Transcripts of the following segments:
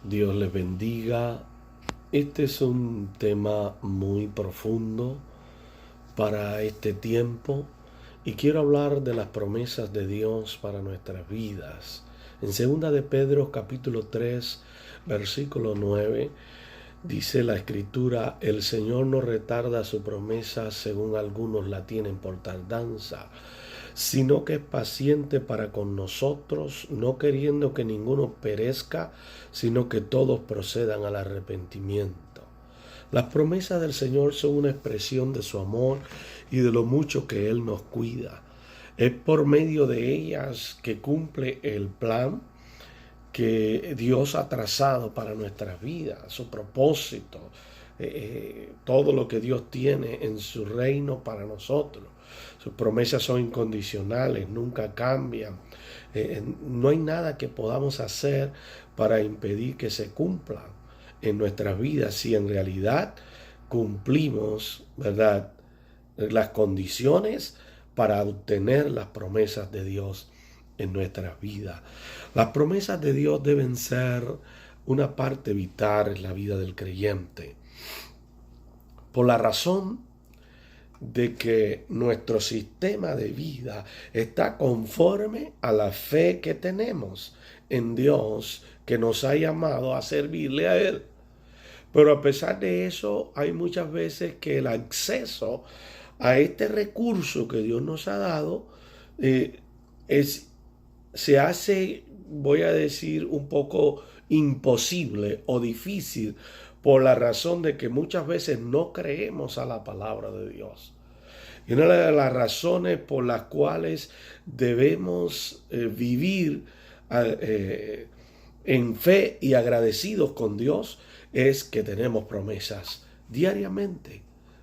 Dios les bendiga. Este es un tema muy profundo para este tiempo y quiero hablar de las promesas de Dios para nuestras vidas. En 2 de Pedro capítulo 3, versículo 9, dice la escritura: el Señor no retarda su promesa según algunos la tienen por tardanza, sino que es paciente para con nosotros, no queriendo que ninguno perezca, sino que todos procedan al arrepentimiento. Las promesas del Señor son una expresión de su amor y de lo mucho que Él nos cuida. Es por medio de ellas que cumple el plan que Dios ha trazado para nuestras vidas, su propósito, todo lo que Dios tiene en su reino para nosotros. Sus promesas son incondicionales, nunca cambian. No hay nada que podamos hacer para impedir que se cumplan en nuestras vidas si en realidad cumplimos, ¿verdad?, las condiciones para obtener las promesas de Dios en nuestras vidas. Las promesas de Dios deben ser una parte vital en la vida del creyente, por la razón de que nuestro sistema de vida está conforme a la fe que tenemos en Dios, que nos ha llamado a servirle a Él. Pero a pesar de eso, hay muchas veces que el acceso a este recurso que Dios nos ha dado se hace, voy a decir, un poco imposible o difícil, por la razón de que muchas veces no creemos a la palabra de Dios. Y una de las razones por las cuales debemos vivir en fe y agradecidos con Dios es que tenemos promesas diariamente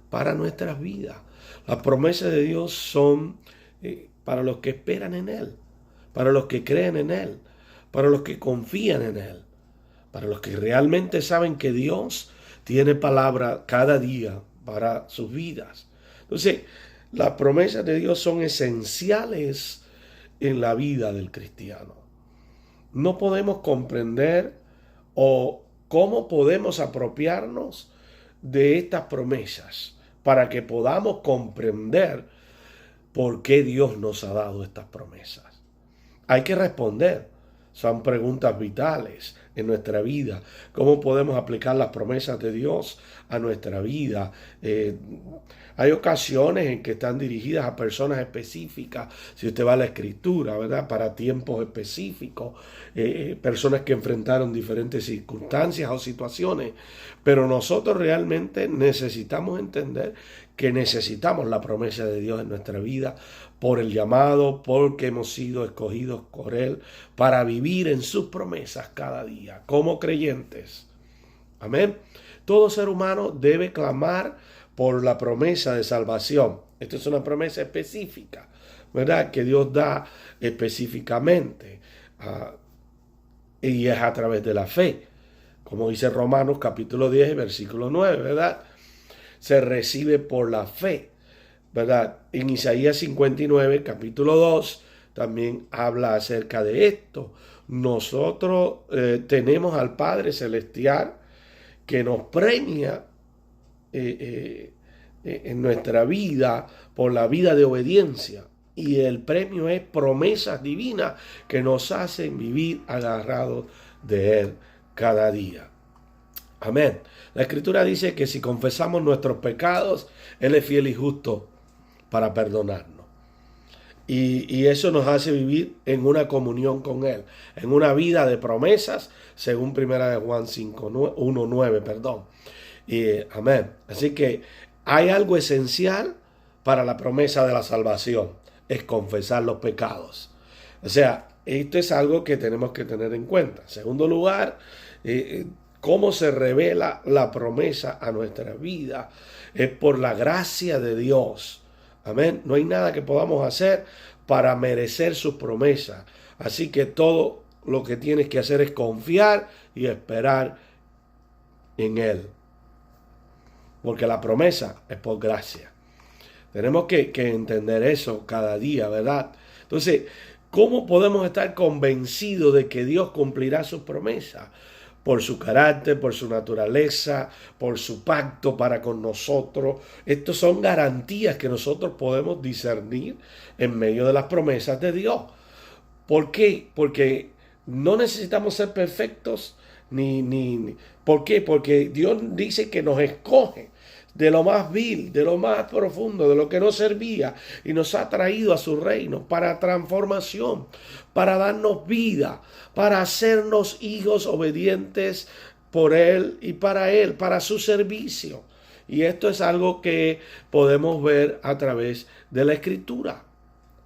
para nuestras vidas. Las promesas de Dios son para los que esperan en Él, para los que creen en Él, para los que confían en Él, para los que realmente saben que Dios tiene palabra cada día para sus vidas. Entonces, las promesas de Dios son esenciales en la vida del cristiano. No podemos comprender o cómo podemos apropiarnos de estas promesas para que podamos comprender por qué Dios nos ha dado estas promesas. Hay que responder. Son preguntas vitales en nuestra vida. ¿Cómo podemos aplicar las promesas de Dios a nuestra vida? Hay ocasiones en que están dirigidas a personas específicas. Si usted va a la Escritura, ¿verdad?, para tiempos específicos, personas que enfrentaron diferentes circunstancias o situaciones. Pero nosotros realmente necesitamos entender que necesitamos la promesa de Dios en nuestra vida por el llamado, porque hemos sido escogidos por Él para vivir en sus promesas cada día, como creyentes. Amén. Todo ser humano debe clamar por la promesa de salvación. Esto es una promesa específica, ¿verdad?, que Dios da específicamente. Y es a través de la fe. Como dice Romanos capítulo 10, versículo 9, ¿verdad? Se recibe por la fe, ¿verdad? En Isaías 59, capítulo 2, también habla acerca de esto. Nosotros tenemos al Padre Celestial que nos premia en nuestra vida por la vida de obediencia. Y el premio es promesas divinas que nos hacen vivir agarrados de Él cada día. Amén. La Escritura dice que si confesamos nuestros pecados, Él es fiel y justo para perdonarnos. Y eso nos hace vivir en una comunión con Él, en una vida de promesas, según 1 Juan 1:9, perdón. Amén. Así que hay algo esencial para la promesa de la salvación, es confesar los pecados. O sea, esto es algo que tenemos que tener en cuenta. En segundo lugar, cómo se revela la promesa a nuestra vida es por la gracia de Dios. Amén. No hay nada que podamos hacer para merecer sus promesas. Así que todo lo que tienes que hacer es confiar y esperar en Él. Porque la promesa es por gracia. Tenemos que entender eso cada día, ¿verdad? Entonces, ¿cómo podemos estar convencidos de que Dios cumplirá sus promesas? por su carácter, por su naturaleza, por su pacto para con nosotros. Estas son garantías que nosotros podemos discernir en medio de las promesas de Dios. ¿Por qué? Porque no necesitamos ser perfectos, ¿por qué? Porque Dios dice que nos escoge de lo más vil, de lo más profundo, de lo que no servía, y nos ha traído a su reino para transformación, para darnos vida, para hacernos hijos obedientes por Él y para Él, para su servicio. Y esto es algo que podemos ver a través de la Escritura.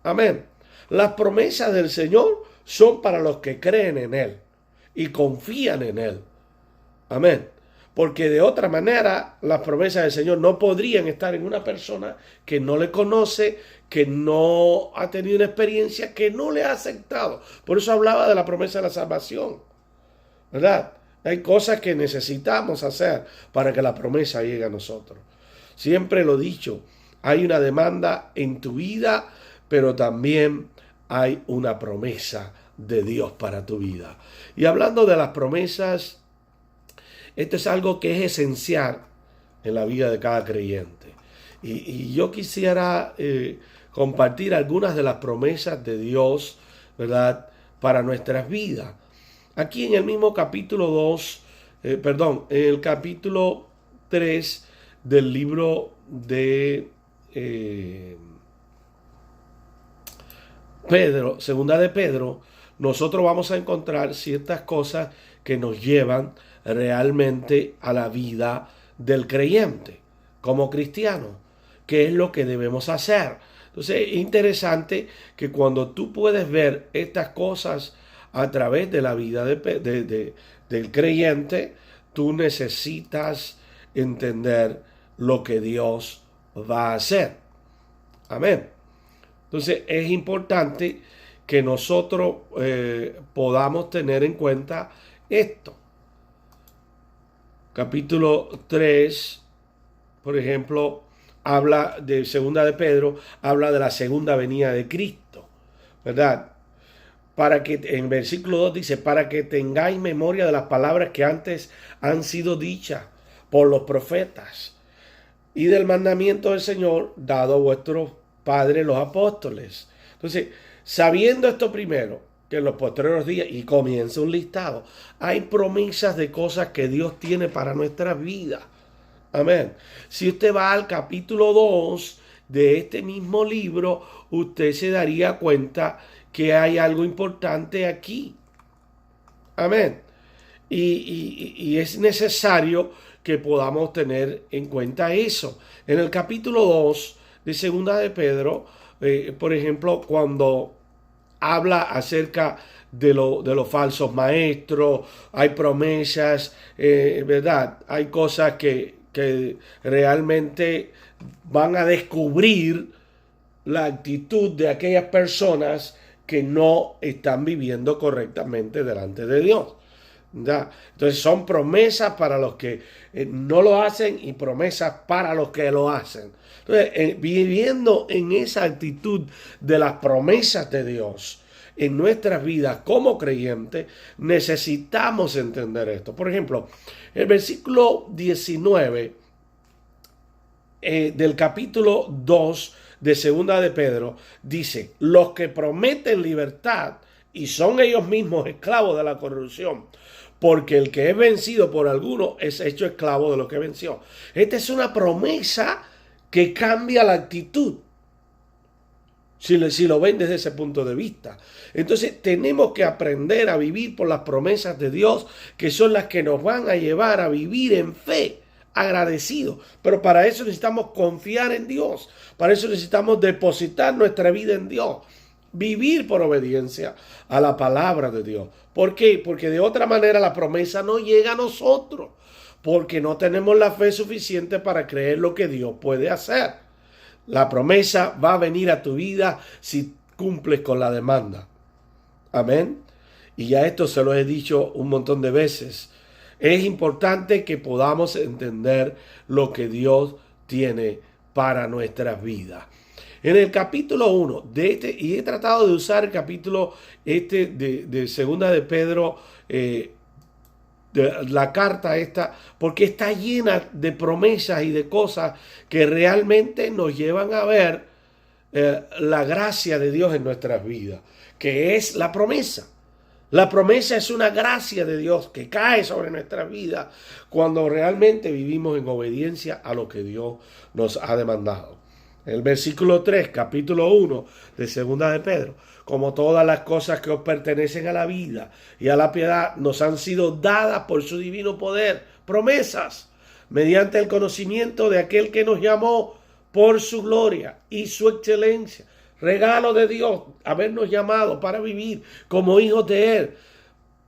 Amén. Las promesas del Señor son para los que creen en Él y confían en Él. Amén. Porque de otra manera las promesas del Señor no podrían estar en una persona que no le conoce, que no ha tenido una experiencia, que no le ha aceptado. Por eso hablaba de la promesa de la salvación, ¿verdad? Hay cosas que necesitamos hacer para que la promesa llegue a nosotros. Siempre lo he dicho, hay una demanda en tu vida, pero también hay una promesa de Dios para tu vida. Y hablando de las promesas, esto es algo que es esencial en la vida de cada creyente. Y yo quisiera compartir algunas de las promesas de Dios, ¿verdad?, para nuestras vidas. Aquí en el mismo capítulo 2, en el capítulo 3 del libro de Pedro, segunda de Pedro, nosotros vamos a encontrar ciertas cosas que nos llevan realmente a la vida del creyente como cristiano, que es lo que debemos hacer. Entonces es interesante que cuando tú puedes ver estas cosas a través de la vida del creyente, tú necesitas entender lo que Dios va a hacer. Amén. Entonces es importante que nosotros podamos tener en cuenta esto. Capítulo 3, por ejemplo, habla de segunda de Pedro, habla de la segunda venida de Cristo, ¿verdad? Para que, en versículo 2 dice, para que tengáis memoria de las palabras que antes han sido dichas por los profetas y del mandamiento del Señor dado a vuestros padres los apóstoles. Entonces, sabiendo esto primero, que en los postreros días, y comienza un listado, hay promesas de cosas que Dios tiene para nuestras vidas. Amén. Si usted va al capítulo 2 de este mismo libro, usted se daría cuenta que hay algo importante aquí. Amén. Y es necesario que podamos tener en cuenta eso. En el capítulo 2 de segunda de Pedro, por ejemplo, cuando habla acerca de los falsos maestros, hay promesas, ¿verdad? Hay cosas que realmente van a descubrir la actitud de aquellas personas que no están viviendo correctamente delante de Dios. ¿Ya? Entonces son promesas para los que no lo hacen y promesas para los que lo hacen. Entonces, viviendo en esa actitud de las promesas de Dios en nuestras vidas como creyentes, necesitamos entender esto. Por ejemplo, el versículo 19 del capítulo 2 de segunda de Pedro dice, los que prometen libertad y son ellos mismos esclavos de la corrupción, porque el que es vencido por alguno es hecho esclavo de lo que venció. Esta es una promesa que cambia la actitud, si lo ven desde ese punto de vista. Entonces tenemos que aprender a vivir por las promesas de Dios, que son las que nos van a llevar a vivir en fe, agradecidos. Pero para eso necesitamos confiar en Dios, para eso necesitamos depositar nuestra vida en Dios, vivir por obediencia a la palabra de Dios. ¿Por qué? Porque de otra manera la promesa no llega a nosotros, porque no tenemos la fe suficiente para creer lo que Dios puede hacer. La promesa va a venir a tu vida si cumples con la demanda. Amén. Y ya esto se lo he dicho un montón de veces. Es importante que podamos entender lo que Dios tiene para nuestras vidas. En el capítulo 1 de este, y he tratado de usar el capítulo de segunda de Pedro la carta esta, porque está llena de promesas y de cosas que realmente nos llevan a ver la gracia de Dios en nuestras vidas, que es la promesa. La promesa es una gracia de Dios que cae sobre nuestras vidas cuando realmente vivimos en obediencia a lo que Dios nos ha demandado. El versículo 3, capítulo 1 de Segunda de Pedro: como todas las cosas que os pertenecen a la vida y a la piedad nos han sido dadas por su divino poder, promesas, mediante el conocimiento de aquel que nos llamó por su gloria y su excelencia. Regalo de Dios, habernos llamado para vivir como hijos de Él,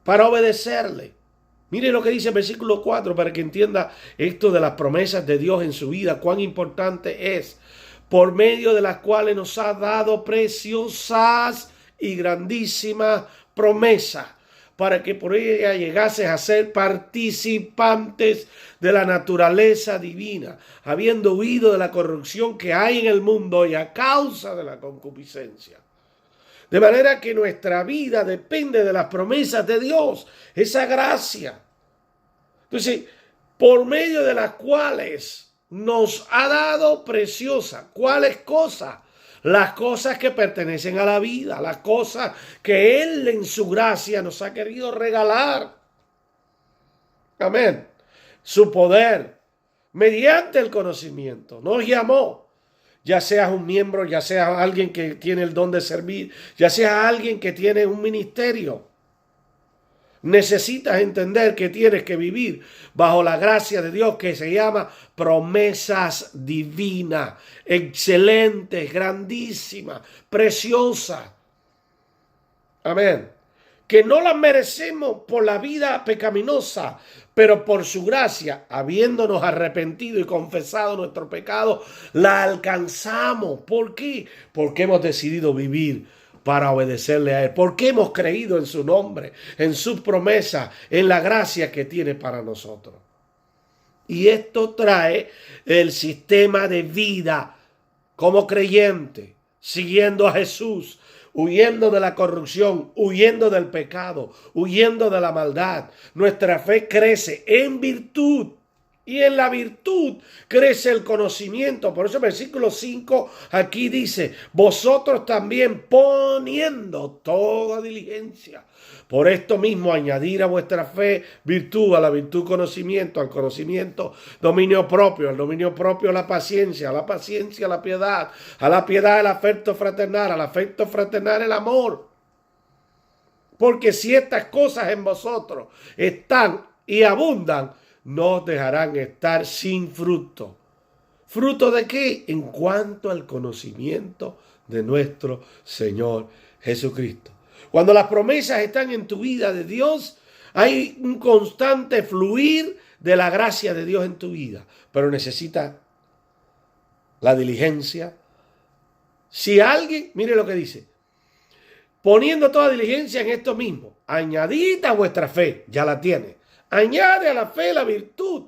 para obedecerle. Mire lo que dice el versículo 4 para que entienda esto de las promesas de Dios en su vida, cuán importante es, por medio de las cuales nos ha dado preciosas y grandísimas promesas, para que por ella llegases a ser participantes de la naturaleza divina, habiendo huido de la corrupción que hay en el mundo y a causa de la concupiscencia. De manera que nuestra vida depende de las promesas de Dios, esa gracia. Entonces, por medio de las cuales nos ha dado preciosa. ¿Cuáles cosas? Las cosas que pertenecen a la vida, las cosas que Él en su gracia nos ha querido regalar. Amén. Su poder, mediante el conocimiento, nos llamó. Ya seas un miembro, ya seas alguien que tiene el don de servir, ya seas alguien que tiene un ministerio. Necesitas entender que tienes que vivir bajo la gracia de Dios, que se llama promesas divinas, excelentes, grandísimas, preciosas. Amén. Que no las merecemos por la vida pecaminosa, pero por su gracia, habiéndonos arrepentido y confesado nuestro pecado, la alcanzamos. ¿Por qué? Porque hemos decidido vivir para obedecerle a Él, porque hemos creído en su nombre, en sus promesas, en la gracia que tiene para nosotros. Y esto trae el sistema de vida como creyente, siguiendo a Jesús, huyendo de la corrupción, huyendo del pecado, huyendo de la maldad. Nuestra fe crece en virtud. Y en la virtud crece el conocimiento. Por eso el versículo 5 aquí dice: vosotros también poniendo toda diligencia. Por esto mismo añadir a vuestra fe virtud, a la virtud conocimiento, al conocimiento dominio propio, al dominio propio la paciencia, a la paciencia la piedad, a la piedad el afecto fraternal, al afecto fraternal el amor. Porque si estas cosas en vosotros están y abundan, no os dejarán estar sin fruto. ¿Fruto de qué? En cuanto al conocimiento de nuestro Señor Jesucristo. Cuando las promesas están en tu vida de Dios, hay un constante fluir de la gracia de Dios en tu vida. Pero necesitas la diligencia. Si alguien, mire lo que dice: poniendo toda diligencia en esto mismo, añadid a vuestra fe, ya la tiene. Añade a la fe la virtud.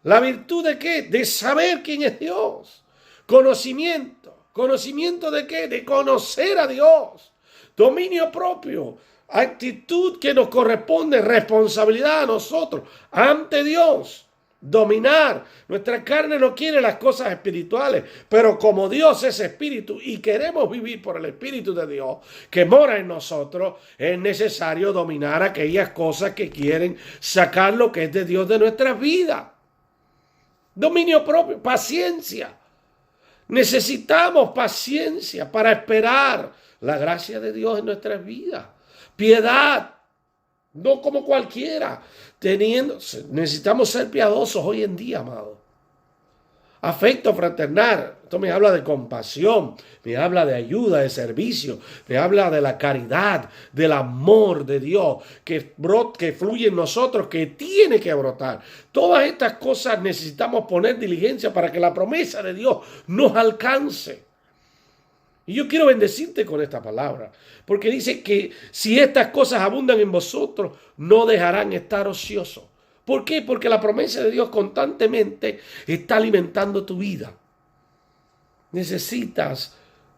¿La virtud de qué? De saber quién es Dios. Conocimiento. ¿Conocimiento de qué? De conocer a Dios. Dominio propio. Actitud que nos corresponde, responsabilidad a nosotros ante Dios. Dominar. Nuestra carne no quiere las cosas espirituales, pero como Dios es espíritu y queremos vivir por el espíritu de Dios que mora en nosotros, es necesario dominar aquellas cosas que quieren sacar lo que es de Dios de nuestras vidas. Dominio propio, paciencia. Necesitamos paciencia para esperar la gracia de Dios en nuestras vidas. Piedad. No como cualquiera, necesitamos ser piadosos hoy en día, amado. Afecto fraternal, esto me habla de compasión, me habla de ayuda, de servicio, me habla de la caridad, del amor de Dios que fluye en nosotros, que tiene que brotar. Todas estas cosas necesitamos poner diligencia para que la promesa de Dios nos alcance. Y yo quiero bendecirte con esta palabra, porque dice que si estas cosas abundan en vosotros, no dejarán estar ociosos. ¿Por qué? Porque la promesa de Dios constantemente está alimentando tu vida. Necesitas,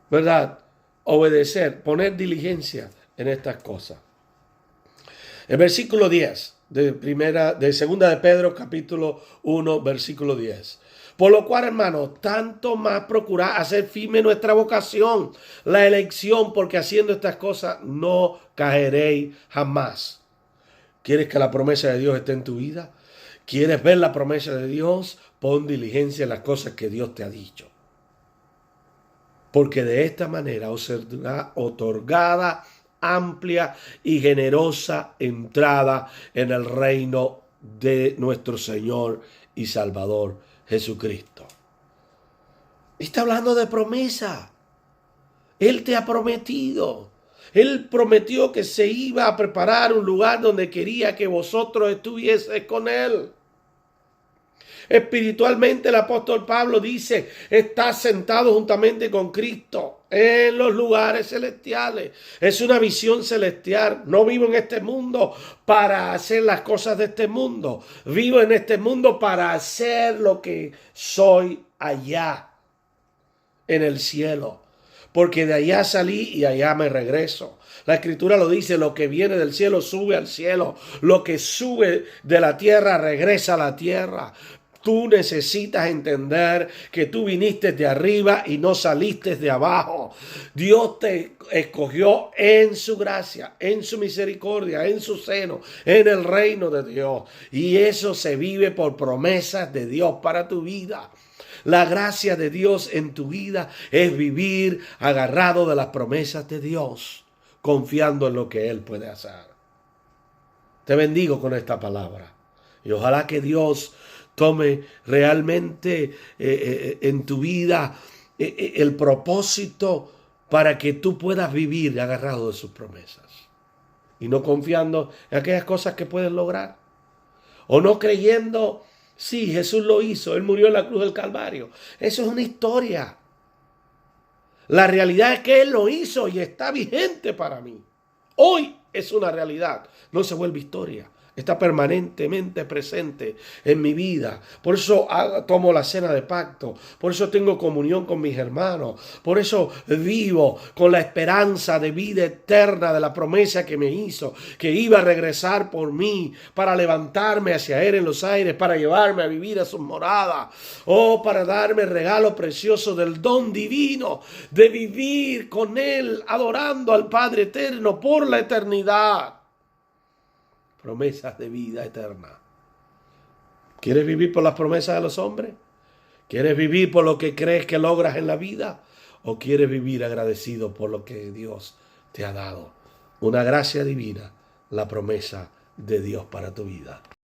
¿verdad?, obedecer, poner diligencia en estas cosas. El versículo 10. de segunda de Pedro, capítulo 1, versículo 10. Por lo cual, hermanos, tanto más procurad hacer firme nuestra vocación, la elección, porque haciendo estas cosas no caeréis jamás. ¿Quieres que la promesa de Dios esté en tu vida? ¿Quieres ver la promesa de Dios? Pon diligencia en las cosas que Dios te ha dicho. Porque de esta manera os será otorgada amplia y generosa entrada en el reino de nuestro Señor y Salvador Jesucristo. Está hablando de promesa. Él te ha prometido. Él prometió que se iba a preparar un lugar donde quería que vosotros estuvieseis con Él. Espiritualmente el apóstol Pablo dice, está sentado juntamente con Cristo en los lugares celestiales. Es una visión celestial. No vivo en este mundo para hacer las cosas de este mundo. Vivo en este mundo para hacer lo que soy allá, en el cielo. Porque de allá salí y allá me regreso. La escritura lo dice, lo que viene del cielo sube al cielo. Lo que sube de la tierra regresa a la tierra. Tú necesitas entender que tú viniste de arriba y no saliste de abajo. Dios te escogió en su gracia, en su misericordia, en su seno, en el reino de Dios. Y eso se vive por promesas de Dios para tu vida. La gracia de Dios en tu vida es vivir agarrado de las promesas de Dios, confiando en lo que Él puede hacer. Te bendigo con esta palabra. Y ojalá que Dios tome realmente en tu vida el propósito para que tú puedas vivir agarrado de sus promesas. Y no confiando en aquellas cosas que puedes lograr. O no creyendo, sí, Jesús lo hizo, Él murió en la cruz del Calvario. Eso es una historia. La realidad es que Él lo hizo y está vigente para mí. Hoy es una realidad, no se vuelve historia. Está permanentemente presente en mi vida. Por eso tomo la cena de pacto. Por eso tengo comunión con mis hermanos. Por eso vivo con la esperanza de vida eterna de la promesa que me hizo, que iba a regresar por mí para levantarme hacia Él en los aires, para llevarme a vivir a sus moradas. Oh, para darme el regalo precioso del don divino de vivir con Él, adorando al Padre eterno por la eternidad. Promesas de vida eterna. ¿Quieres vivir por las promesas de los hombres? ¿Quieres vivir por lo que crees que logras en la vida? ¿O quieres vivir agradecido por lo que Dios te ha dado? Una gracia divina, la promesa de Dios para tu vida.